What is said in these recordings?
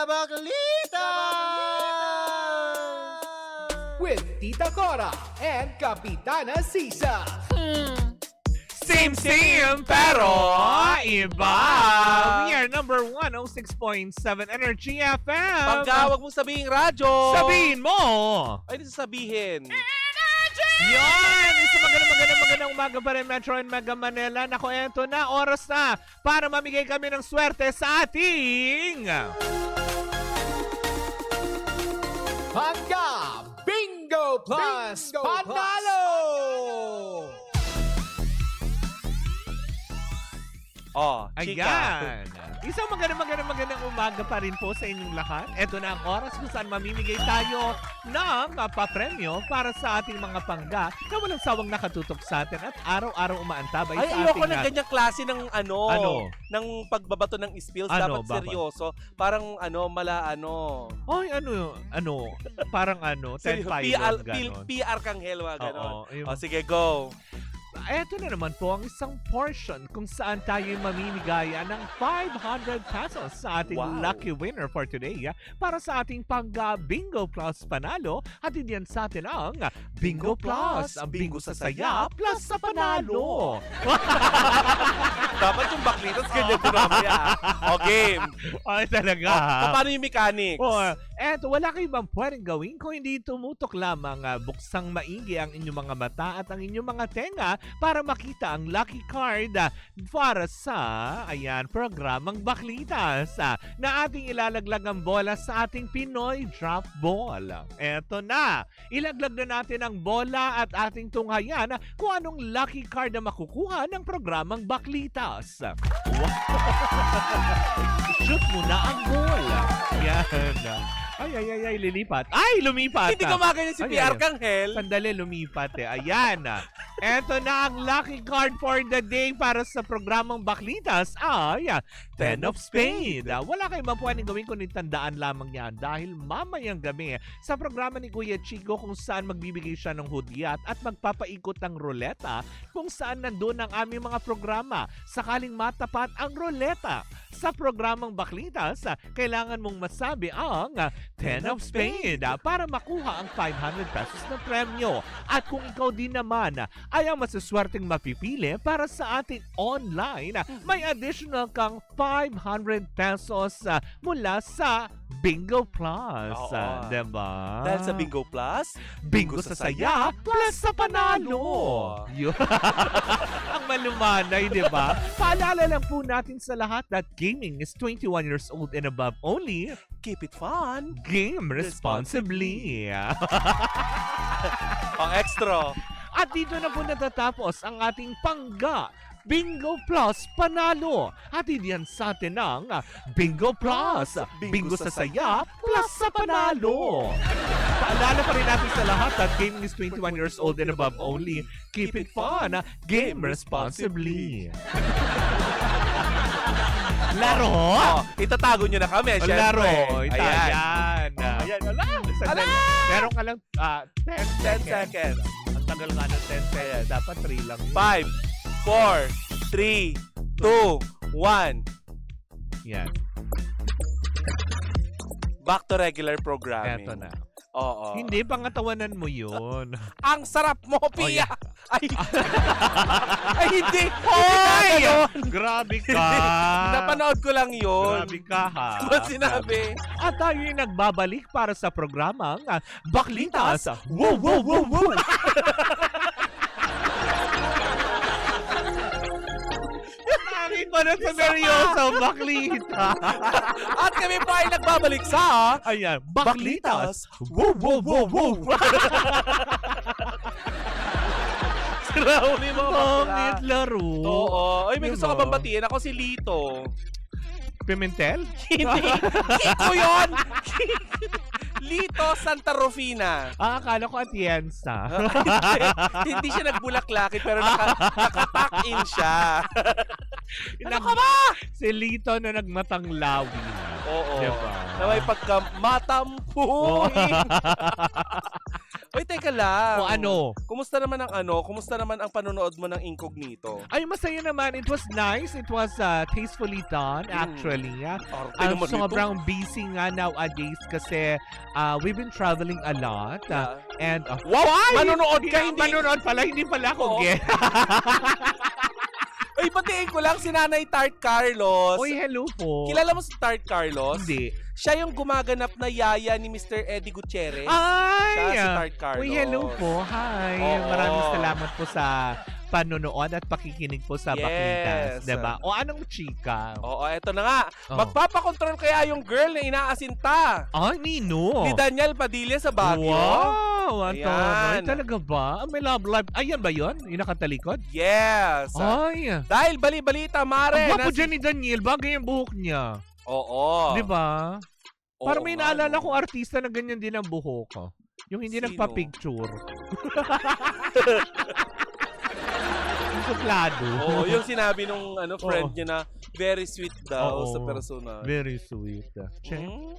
Baklita! With Tita Cora and Kapitana Sisa. Same, pero iba. We are number 106.7 Energy FM. Pagkawag mong sabihin radyo. Sabihin mo. Ay, hindi sasabihin. Yan! Isang magandang umaga pa rin, Metro and Mega Manila. Naku, eto na, oras na para mamigay kami ng swerte sa ating... Pagka Bingo Plus Panalo! Oh, chika. Ayan! Isang magandang umaga pa rin po sa inyong lahat. Ito na ang oras kung saan mamimigay tayo ng papremyo para sa ating mga pangga na walang sawang nakatutok sa atin at araw-araw umaantabay Ay, sa ayoko ating... ng ganyang klase ng Ano? ng pagbabato ng spills. Ano, Dapat seryoso. Parang Ay, parang 10 pilot, gano'n. PR Kanghel, mga gano'n. Oo, yung- O, sige, go. Eto na naman po ang isang portion kung saan tayo mamimigaya ng 500 pesos sa ating Wow. lucky winner for today. Para sa ating pangga Bingo Plus Panalo, hatid yan sa atin ang Bingo Plus, ang bingo sa saya plus sa panalo. Dapat yung baklitas ganyan din mamaya. O, game. Ay, talaga. Paano yung mechanics? Eto, wala kayo bang pwedeng gawin kung hindi tumutok lamang buksang maigi ang inyong mga mata at ang inyong mga tenga para makita ang lucky card para sa, programang Baklitas na ating ilalaglag ang bola sa ating Pinoy Drop Ball. Eto na, ilaglag na natin ang bola at ating tunghayan kung anong lucky card na makukuha ng programang Baklitas. Shoot mo na ang bola. Yan. Ay, lilipat. Ay, lumipat. Hindi gumaganyan si Ay, PR ay. Kanghel. Sandali, lumipat Ayan. Eto na ang lucky card for the day para sa programang Baklitas ay 10 of Spades. Wala kayong mapwedeng gawin kung itandaan lamang yan dahil mamayang gabi sa programa ni Kuya Chico kung saan magbibigay siya ng hudyat at magpapaikot ng ruleta kung saan nandun ang aming mga programa. Sakaling matapat ang ruleta sa programang Baklitas, kailangan mong masabi ang 10 of Spades para makuha ang 500 pesos na premyo. At kung ikaw din naman ay ang masaswerteng mapipili para sa ating online, may additional kang 500 pesos mula sa Bingo Plus. Oo. Diba? Dahil sa Bingo Plus, Bingo sa saya plus sa panalo. Yun. Ang malumanay, di ba? Paalala lang po natin sa lahat that gaming is 21 years old and above only. keep it fun. Game responsibly. O, extra. At dito na po natatapos ang ating pangga Bingo Plus Panalo. Hatid yan sa atin ng Bingo Plus. Bingo sa saya plus sa panalo. Paalala pa rin natin sa lahat that gaming is 21 years old and above only. Keep it fun. Game responsibly. Laro? Oh, itatago nyo na kami, syempre. Laro. Ayan. Ayan. Ayan. Ala. Meron ka lang 10 10 seconds. Ang tagal nga ng 10 seconds. Dapat 3 lang. 5, 4, 3, 2, 1. Yan. Back to regular programming. Eto na. Oo. Hindi, pangatawanan mo yun. Ang sarap mo, Pia! yeah. Ay, ay, hindi! Hoy! Hindi Grabe ka! Napanood ko lang yun. Grabe ka ha. Ano ba sinabi? At tayo'y nagbabalik para sa programang Baklitas. Wow, wow, wow, wow! Nakit mo na sa seryoso, Baklita. At kami po ay nagbabalik sa Ayan, Baklitas. Wow, wow, wow, wow! Rauli mo Pangit laro. Oo. Ay, may gusto Diba? ka bang batiin? Ako si Lito. Pimentel? Hindi. Kiko yun! Lito Santa Rufina. Akala ko Atienza. Hindi siya nagbulaklakit pero nakatak in siya. Ano ka ba? Si Lito na nagmatang lawi na. Oo. Diba? Na may pagka matampuin. Uy, teka lang. O ano? Kumusta naman ang panonood mo ng Incognito? Ay, masaya naman. It was nice. It was tastefully done, actually. Arte naman nito. Sobrang busy nga nowadays kasi we've been traveling a lot. And, Wow! Manonood ka, hindi? Manonood pala. Hindi pala ako Oo. Uy, batiin ko lang si Nanay Tart Carlos. Uy, hello po. Kilala mo si Tart Carlos? Hindi. Siya yung gumaganap na yaya ni Mr. Eddie Gutierrez. Ay! Siya si Tart Carlos. Uy, hello po. Hi. Oo. Maraming salamat po sa panonood at pakikinig po sa Yes. Baklitas. Diba? O anong chika? Oo, eto na nga. Oh. Magpapakontrol kaya yung girl na inaasinta Ay, Nino. ni Daniel Padilla sa Baguio? Wow! Ang Ayan. tono. Ay, talaga ba? May love life. Ayan ba yun? Yung nakatalikod? Yes. Ay! Dahil bali-balita, Mare. Ang gwapo na si- dyan ni Daniel. Bagay yung buhok niya. Oo. Di ba? Oo Parang may nga, naalala no? kong artista na ganyan din ang buhok. Yung hindi Sino? nagpa-picture. Yung suplado. Oo, yung sinabi nung friend Oo. niya na very sweet daw Oo. sa personal. Very sweet. Che. Hmm?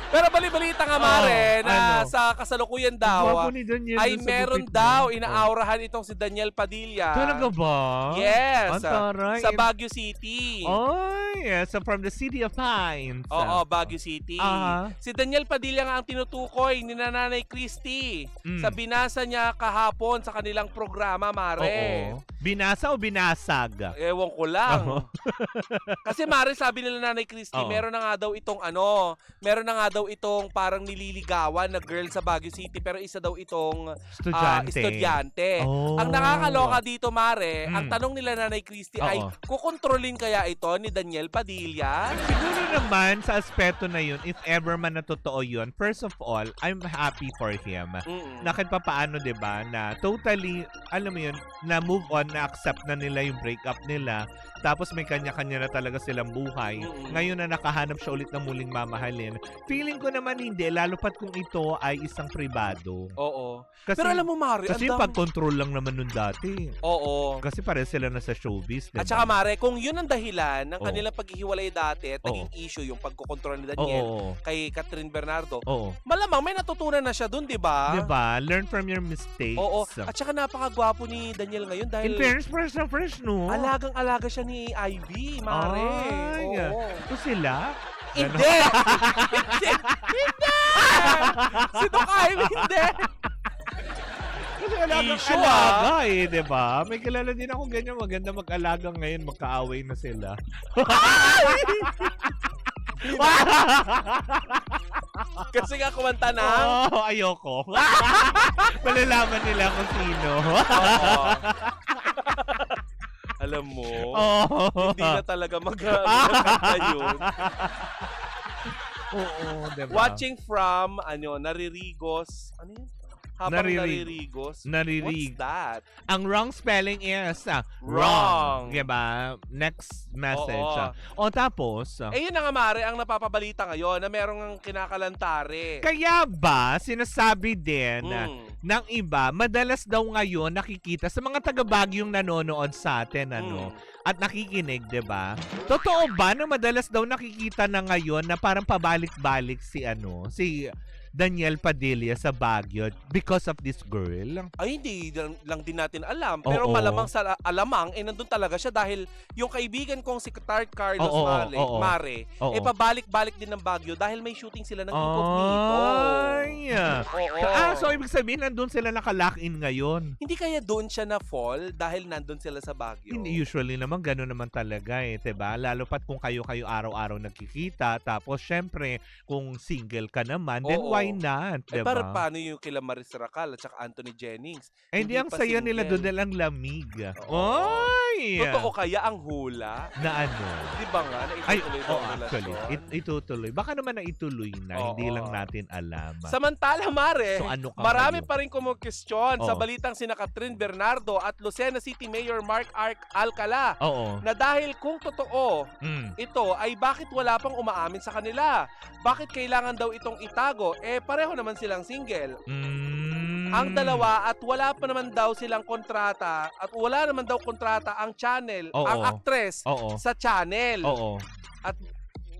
Pero bali-balita nga, Mare, Oo, na ano? sa kasalukuyan Ang daw, gwapo ni Daniel ay dun sa meron gupit daw niya. inaaurahan itong si Daniel Padilla. Talaga ba? Yes. Ang taray. Sa Baguio City. Ay, so from the City of Pines. Oo, Baguio City. Aha. Si Daniel Padilla nga ang tinutukoy ni Nanay Christy Mm. sa binasa niya kahapon sa kanilang programa, Mare. Oo. Binasa o binasag? Ewan ko lang. Oo. Kasi Mare, sabi nila Nanay Christy, Oo. meron na nga daw itong parang nililigawan na girl sa Baguio City, pero isa daw itong estudyante. Oh. Ang nakakaloka dito, Mare, Mm. ang tanong nila Nanay Christy ay, Oo. kukontrolin kaya ito ni Daniel Padilla? Siguro naman sa aspeto na yun, if ever man na totoo yun, first of all, I'm happy for him. Mm-mm. Na kahit papaano, 'di ba, na totally, alam mo yun, na move on, na accept na nila yung breakup nila. Tapos may kanya-kanya na talaga silang buhay. Mm-mm. Ngayon na nakahanap siya ulit ng muling mamahalin. Feeling ko naman hindi, lalo pat kung ito ay isang pribado. Oo. Kasi, Pero alam mo, Mare, kasi ang yung pag-control lang naman nun dati. Oo. Kasi pare sila na sa showbiz, diba? At saka, Mare, kung yun ang dahilan ng Oo. kanilang paghihiwalay dati at Oo. naging issue yung pagkokontrol ni Oo, Daniel oo, kay Catherine Bernardo, oo. malamang may natutunan na siya dun, di ba? Diba? Learn from your mistakes. Oo. At saka napakagwapo ni Daniel ngayon In dahil fairness, fresh na fresh, no? alagang-alaga siya ni Ivy, Mare. Ay, Oo. Ito sila? Hindi! Hindi! Hindi! Si Doc Ivy, hindi! Kasi alagang Issue, alaga eh, di ba? May kilala din ako ganyan, maganda mag-alaga ngayon, magkaaway na sila. Kasi nga kumanta na. Oo, ayoko. Malalaman nila kung sino. Oo. Alam mo, Oo. hindi na talaga magkakanta yun. Oo, diba? Watching from, Naririgos. Ano yun? Habang Naririgos. What's that? Ang wrong spelling is Wrong. Diba? Next message. Oo. O tapos, Eh yun na nga, Mare, ang napapabalita ngayon na merong kinakalantare. kaya ba sinasabi din Mm. ng iba, madalas daw ngayon nakikita sa mga taga-Baguiong nanonood sa atin, Mm. at nakikinig, 'di ba? Totoo ba na madalas daw nakikita na ngayon na parang pabalik-balik si Daniel Padilla sa Baguio because of this girl? Ay, hindi lang din natin alam. Pero Oo. malamang sa alamang, nandun talaga siya dahil yung kaibigan kong si Tart Carlos Oo, oo. Mare, Oo. pabalik-balik din ng Baguio dahil may shooting sila ng Incognito. Ay! Oo. So ibig sabihin nandun sila naka-lock in ngayon? Hindi kaya doon siya na-fall dahil nandun sila sa Baguio? Hindi, usually naman gano'n naman talaga eh, 'di ba? Lalo pat kung kayo araw-araw nagkikita, tapos syempre kung single ka naman, then Oo. why not, 'di Para ba? paano yung kila Maris Racal at saka Anthony Jennings? Eh, hindi ang pa saya nila single. doon nilang lamig. Oo. Oy! Totoo kaya ang hula? Na ano? Di ba nga? Na Ay, itutuloy oh, ang actually, relasyon? itutuloy. Baka naman na ituloy na, hindi Oo. lang natin alam. Samantala, Mare, So, ano ka marami ngayon? pa rin kumukestyon sa Oo. balitang sina Catherine Bernardo at Lucena City Mayor Mark Alcala Oo. na dahil kung totoo ito ay bakit wala pang umaamin sa kanila? Bakit kailangan daw itong itago? Eh pareho naman silang single. Ang dalawa at wala pa naman daw silang kontrata at wala naman daw kontrata ang channel, Oo. ang actress Oo. sa channel. Oo. At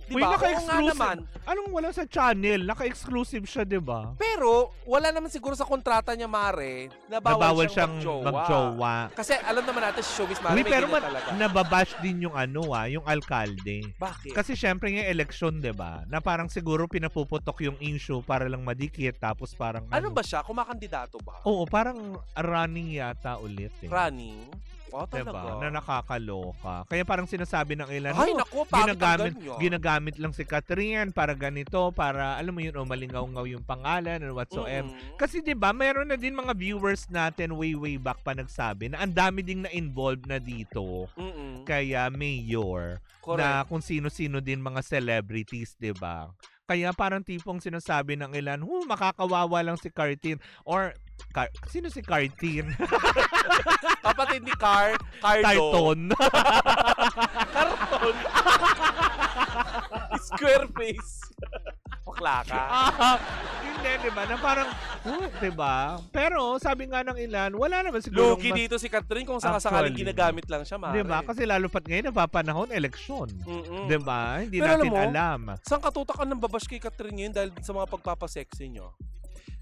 Di ba? Oo nga naka-exclusive. naman. Anong wala sa channel? Naka-exclusive siya, di ba? Pero, wala naman siguro sa kontrata niya, Mare, na bawal siyang magjowa. Kasi alam naman natin sa showbiz, Mare, Uy, may pero ganyan talaga. nababash din yung yung alkalde. Bakit? Kasi syempre yung election, di ba? Na parang siguro pinapuputok yung issue para lang madikit, tapos parang Ano ba siya? Kumakandidato ba? Oo, parang running yata ulit eh. Running? Oh, Diba? talaga. Na nakakaloka. Kaya parang sinasabi ng ilan, Ay, naku, pangit ang ganyan. ginagamit lang si Catherine para ganito, para, alam mo yun, malingaw-ngaw yung pangalan or whatsoever. Kasi 'di ba, meron na din mga viewers natin way back pa nagsabi na ang dami ding na-involved na dito. Kaya mayor, Correct. na kung sino-sino din mga celebrities, 'di ba? Kaya parang tipong sinasabi ng ilan, makakawawa lang si Cartine or sino si Cartine? Kapatid ni Cardo. Carton. Carton. Square face. Bakla ka. Hindi, di ba? Na parang, di ba? Pero, sabi nga ng ilan, wala naman siguro. Lugi dito si Catherine kung sakaling Actually, ginagamit lang siya, Mare. Di ba? Kasi lalo pat ngayon, napapanahon, eleksyon. Di ba? Hindi Pero natin alam mo, alam. Saan katutakan ng babash kay Catherine ngayon dahil sa mga pagpapasexy nyo?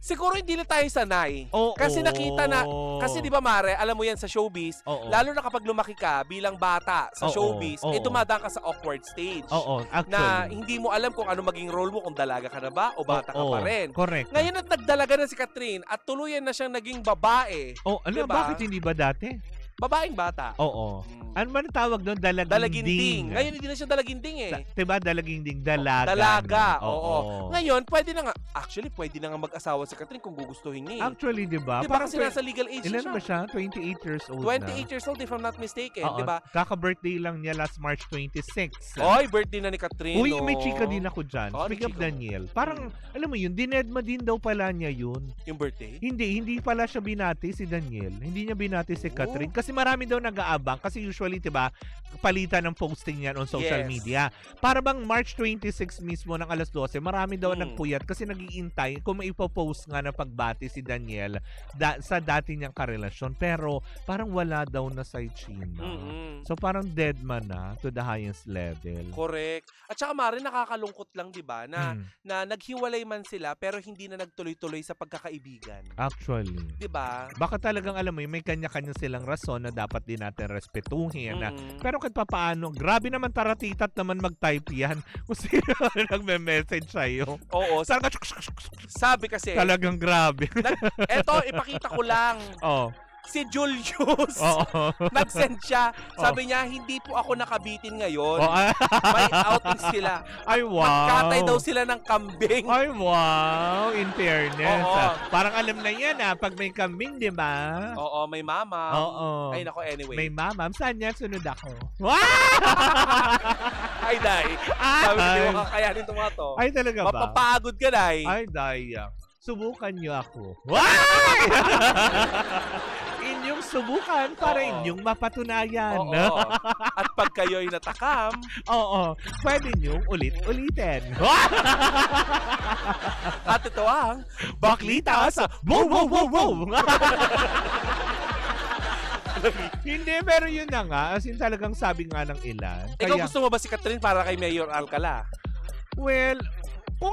Siguro hindi na tayo sanay. Kasi nakita na, kasi di ba Mare, alam mo yan sa showbiz, lalo na kapag lumaki ka bilang bata sa showbiz, dumadaan ka sa awkward stage. Actually. Na hindi mo alam kung ano maging role mo, kung dalaga ka na ba o bata ka pa rin. Correct. Ngayon at nagdalaga na si Catherine at tuluyan na siyang naging babae. Diba? Bakit hindi ba dati? Babaeng bata. Ano man ang tawag doon? Dalaginding. Ngayon hindi na siya dalaginding eh. Diba dalaginding? Dalaga. Dalaga, oo. Ngayon, pwede na nga, actually, pwede na nga mag-asawa si Catherine kung gugustuhin niya. Actually, diba? Diba kasi nasa legal age ilan siya. ba siya? 28 years old 28 years old if I'm not mistaken, diba? Kaka-birthday lang niya last March 26. Oy, birthday na ni Catherine. Uy, may chika din ako dyan. Oh, Speak of Daniel. Parang, alam mo yun, dinedma din daw pala niya yun. Yung birthday? Hindi pala siya binati si Daniel. Hindi niya binati si Catherine. Kasi marami daw nag-aabang. Kasi usually, diba, palitan ng posting yan on social media. Para bang March 26 mismo ng alas 12, marami daw nagpuyat kasi nag-iintay kung maipopost nga na pagbati si Daniel sa dati niyang karelasyon. Pero parang wala daw na sa China. So parang dead man na to the highest level. Correct. At saka Mare, nakakalungkot lang, diba, na naghiwalay man sila pero hindi na nagtuloy-tuloy sa pagkakaibigan. Actually. Diba? Baka talagang alam mo, may kanya-kanya silang rason na dapat din natin respetuhin. Pero kahit papaano, grabe naman taratitat naman mag-type yan kung sino nagme-message sa'yo. Oo. Sabi kasi, talagang grabe. Eto, ipakita ko lang. Si Julius, nag-send siya. Sabi niya, hindi po ako nakabitin ngayon. May outing sila. Ay, wow. Magkatay daw sila ng kambing. Ay, wow. In fairness. Parang alam na yan, pag may kambing, di ba? Oo, may mama. Ay, nako, anyway. May mama. Saan yan? Sunod ako. Ay, Day. Sabi ko, hindi mo kakayanin ito mga to. Ay, talaga ba? Mapapagod ka, Day. Ay, Day. Subukan niyo ako. Inyong subukan para inyong mapatunayan. At pag kayo'y natakam, pwede niyong ulit-ulitin. At ito ang Baklitas! Wow, wow, wow, wow! Hindi, pero yun na nga. As in, talagang sabi nga ng ilan. Ikaw gusto mo ba si Catherine para kay Mayor Alcala? Well, kung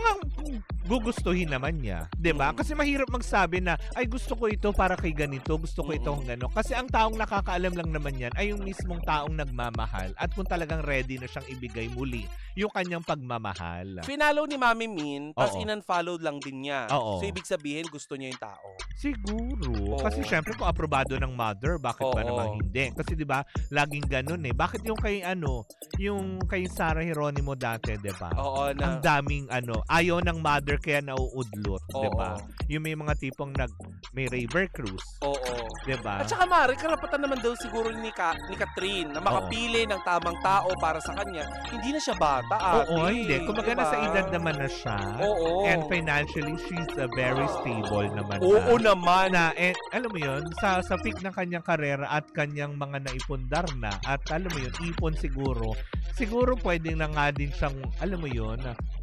gugustuhin naman niya, 'di ba? Kasi mahirap magsabi na ay gusto ko ito para kay ganito, gusto ko ito gano. Kasi ang taong nakakaalam lang naman 'yan ay yung mismong taong nagmamahal at kung talagang ready na siyang ibigay muli yung kanyang pagmamahal. Finallow ni Mami Min, tapos in-unfollow lang din niya. So ibig sabihin gusto niya yung tao. Siguro. Kasi syempre kung aprobado ng mother, bakit ba naman hindi? Kasi 'di ba, laging ganun eh. Bakit yung kay yung kay Sarah Geronimo dati, 'di ba? Ang daming ayaw ng mother kaya nauudlot, 'di ba? Yung may mga tipong may raver cruise. 'Di ba? At saka Mare, karapatan naman daw siguro ni Catherine na makapili ng tamang tao para sa kanya. Hindi na siya bata, ate. Hindi. Kumbaga nasa edad naman na siya. And financially, she's very stable naman. Naman. Alam mo yun, sa peak ng kanyang karera at kanyang mga naipundar na at alam mo yun, ipon siguro pwedeng na nga din siyang, alam mo yun,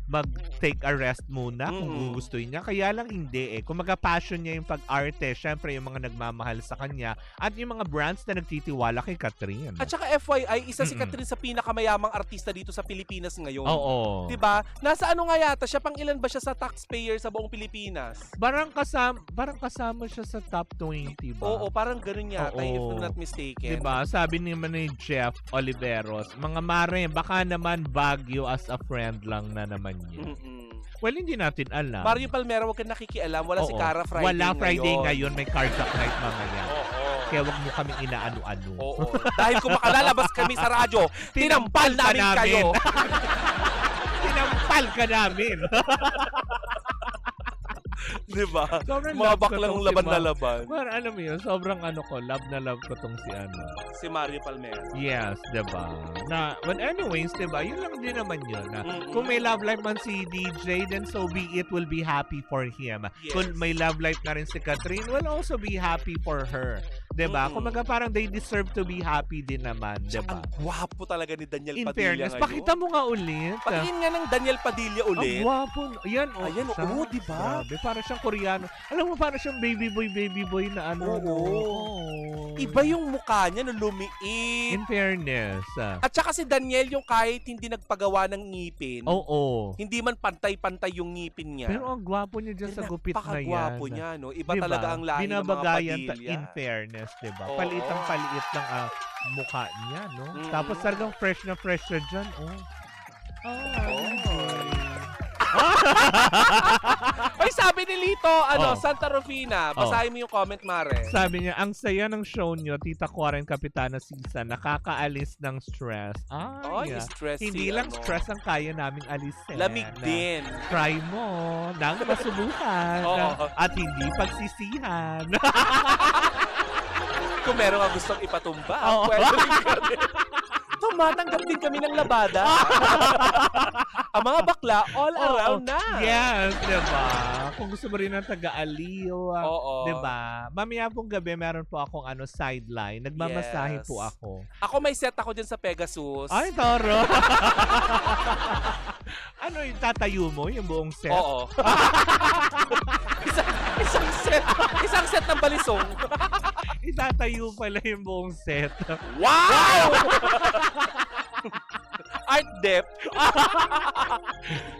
mag-take a rest muna kung gugustuhin niya. Kaya lang hindi eh. Kung passion niya yung pag-arte, syempre yung mga nagmamahal sa kanya at yung mga brands na nagtitiwala kay Catherine. At saka FYI, isa si Catherine sa pinakamayamang artista dito sa Pilipinas ngayon. Oo. 'Di ba? Nasa ano nga yata siya, pang ilan ba siya sa taxpayer sa buong Pilipinas? Parang kasama siya sa top 20 ba? Oo, parang ganun yata, if Oo. I'm not mistaken. Diba? Sabi naman ni Jeff Oliveros, mga mare, baka naman Baguio as a friend lang na naman yun. Well, hindi natin alam. Mario Palmera, wag kang nakikialam. Wala si Oo. Cara Friday Wala Friday ngayon. ngayon. May Carjack night mamaya. Oo. Kaya wag mo kaming inaano-ano. Oo. Dahil kung makalalabas kami sa radyo, tinampal namin kayo. Tinampal ka namin. Di ba? Sobrang Mga love ko baklang tong laban si na laban. Well, alam mo yun, sobrang love na love ko tong si Si Mario Palmera. Yes, diba? But anyways, diba? Yun lang din naman yun. Kung may love life man si DJ, then so be it, will be happy for him. Yes. Kung may love life na rin si Catherine, will also be happy for her. Diba? Kumaga parang they deserve to be happy din naman. Diba? Ang gwapo talaga ni Daniel In Padilla fairness, ngayon. pakita mo nga ulit. Patingin nga ng Daniel Padilla Ang ulit. gwapo. Ayan, Ayan, siya. oo, diba? Grabe, parang siyang Koreano. Alam mo, parang siyang baby boy na ano. Oo. Iba yung mukha niya na lumiit. In fairness. At saka si Daniel yung kahit hindi nagpagawa ng ngipin, Oo. hindi man pantay-pantay yung ngipin niya. Pero ang gwapo niya dyan sa gupit na yan. Pakagwapo niya, no? Iba Diba? talaga ang lahi ng mga Binabagayan Padilla. in fairness, diba? Oo. Paliit lang ang mukha niya, no? Tapos talagang fresh na dyan, oh. Ay, sabi ni Lito, Santa Rufina, basahin mo yung comment, Mare. Sabi niya, ang saya ng show niyo, Tita Cora and Kapitana Sisa, nakakaalis ng stress. Ay, stress Hindi lang stress ang kaya naming alisin. Lamig din. Try mo nang masubukan Oo. at hindi pagsisihan. Kung meron ka gustong ipatumba, Oo. pwede rin kami. Tumatanggap din kami ng labada. Ang mga bakla, all around na. Yes, diba? Kung gusto mo rin ng taga-aliw, Oo. diba? Mamaya pong gabi, meron po akong sideline. Nagmamasahe Yes. po ako. Ako may set ako dyan sa Pegasus. Ay, toro! Ano yung tatayo mo, yung buong set? Oo. isang set ng balisong. Itatayo pala yung buong set. Wow! Art depth.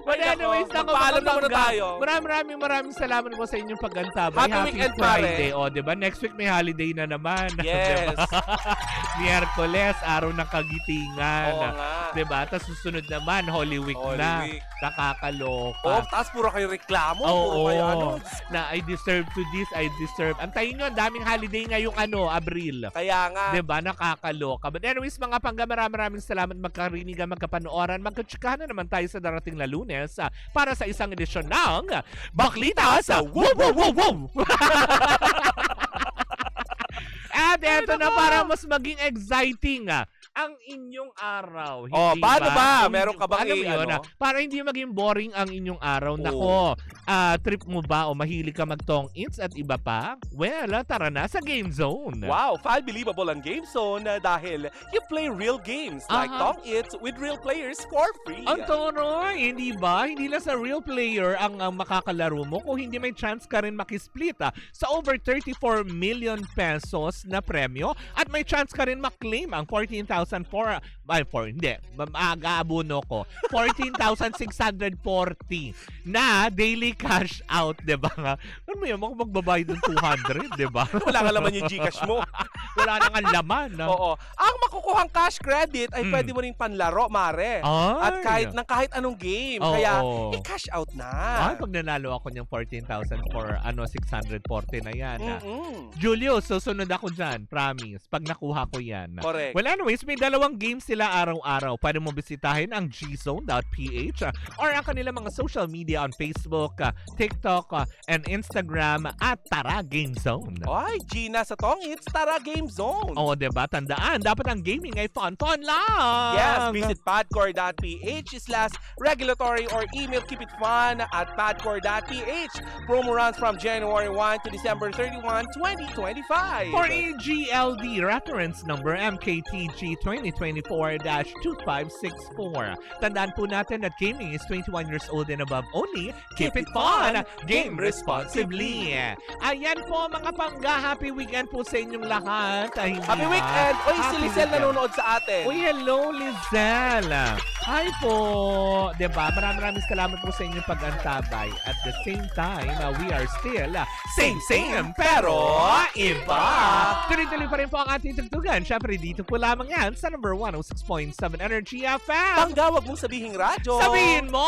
But anyways, magpaalam na muna tayo. Maraming salamat po sa inyong pagantabay. Happy weekend, Friday. pare. O, diba? Next week may holiday na naman. Yes. Diba? Miyerkules, araw ng kagitingan. Oo nga. Diba? Tapos susunod naman, Holy Week Holy na. Week. Nakakaloka. Oh, tapos puro kayo reklamo. Oo. Puro kayo Na I deserve to this, I deserve. Antayin nyo, ang daming holiday ngayong Abril. Kaya nga. Diba? Nakakaloka. But anyways, mga pangga, maraming salamat magkarinigan, magkapanooran. Magkatsikahan na naman tayo sa darating na Lunes para sa isang edisyon ng Baklita sa Wow Wow Wow Wow! At eto na para mas maging exciting ang inyong araw. Hindi paano ba? Kung Meron ka bang alam mo yun, para hindi maging boring ang inyong araw. Nako, trip mo ba o mahilig ka mag-tong its at iba pa? Well, tara na sa Game Zone. Wow, believable ang Game Zone dahil you play real games like Tong Its with real players for free. Ang toroy, hindi ba? Hindi lang sa real player ang makakalaro mo kung hindi may chance ka rin makisplit sa over 34 million pesos na premyo at may chance ka rin maklaim ang 14,004 mag-aabono ko 14,640 na daily cash out, diba nga? Ano mo yun, magbabayad ng 200, diba? Wala ka laman yung Gcash mo. Wala nang laman. Oo. Ang makukuhang cash credit ay pwede mo ring panlaro, Mare. At kahit anong game. Kaya, i-cash out na. Pag nanalo ako ng 14,000 for 640 na yan. Julio, susunod ako dyan. Promise. Pag nakuha ko yan. Correct. Well, anyways, may dalawang games sila araw-araw. Pwede mo bisitahin ang gzone.ph or ang kanilang mga social media on Facebook, TikTok, and Instagram at Tara Game Zone. Ay, Gina sa Tong Its, Tara Game time zone. Oo, diba? Tandaan, dapat ang gaming ay fun lang. Yes, visit padcore.ph/regulatory or email keepitfun@padcore.ph. Promo runs from January 1 to December 31, 2025. For EGLD reference number MKTG 2024-2564. Tandaan po natin that gaming is 21 years old and above only. Keep it fun! Game responsibly! Ayan po mga pangga, happy weekend po sa inyong lahat. Ay, Happy weekend! Oy, si Happy Lizelle weekend. nanonood sa atin. Uy, hello Lizelle! Hi po! Diba? Maraming salamat po sa inyong pag-antabay. At the same time, we are still same pero iba! Tuloy-tuloy pa rin po ang ating tugtugan. Siyempre, dito po lamang yan sa number 106.7 Energy FM. Pangga, wag mong sabihing radyo. Sabihin mo!